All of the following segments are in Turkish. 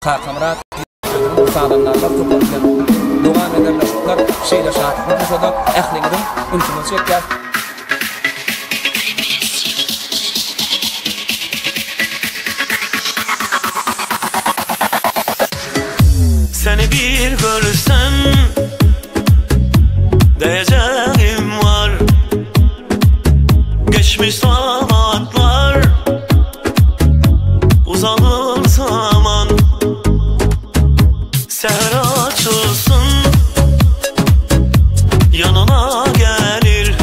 Kakamrat sağlamlarla toplantılar. Devam ederler şoklar. Şeyler şahit. Nefesada ehliğinin ümkünü çeker. Seni bir görsem diyeceğim var. Geçmiş zamanlar, uzanır zaman. Seher açılsın, yanına gelir.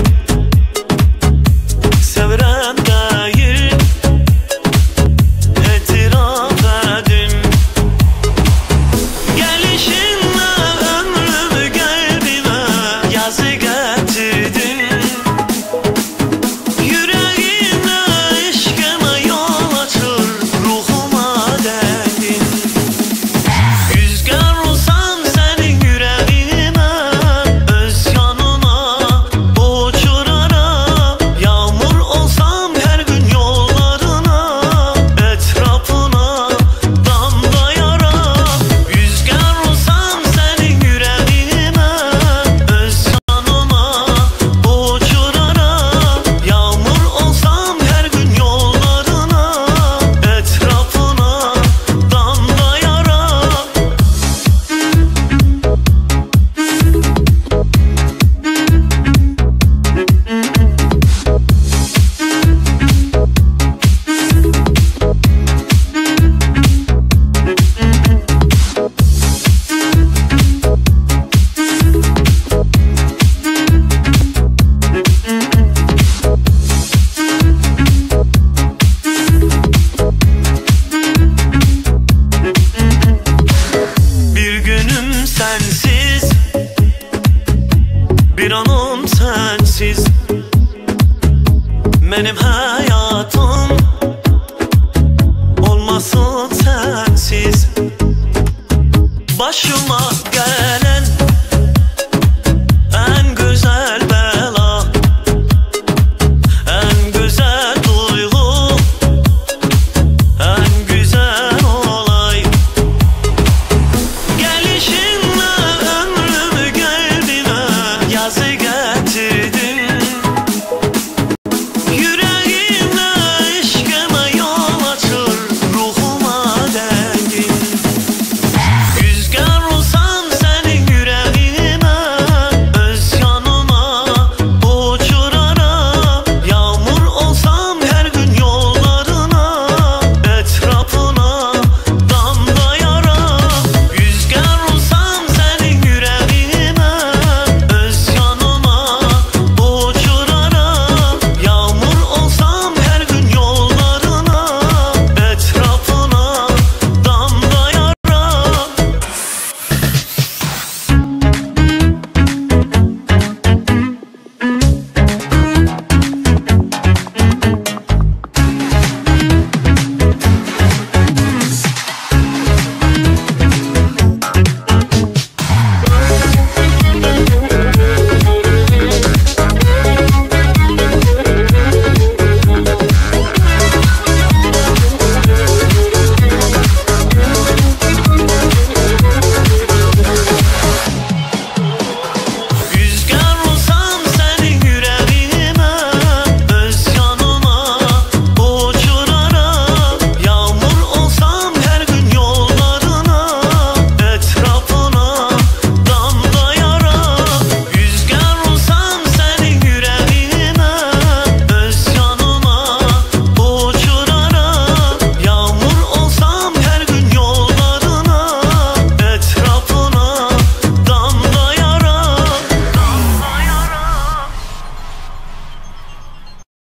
Sevirem değil, etiraf edin. Gelişinle ömrümü kalbime yazı getirdin. Yüreğimle aşkıma yol açır, ruhuma derdin. Rüzgar olsam senin yüreğime, öz yanına uçurarım. Yağmur olsam her gün yollarına, etrafına damlayarak. Rüzgar olsam senin yüreğime, öz yanına uçurarım. Yağmur olsam her gün yollarına, etrafına damlayarak. Bir günüm sensiz, bir anım sensiz. Benim hayatım olmasın sensiz. Başıma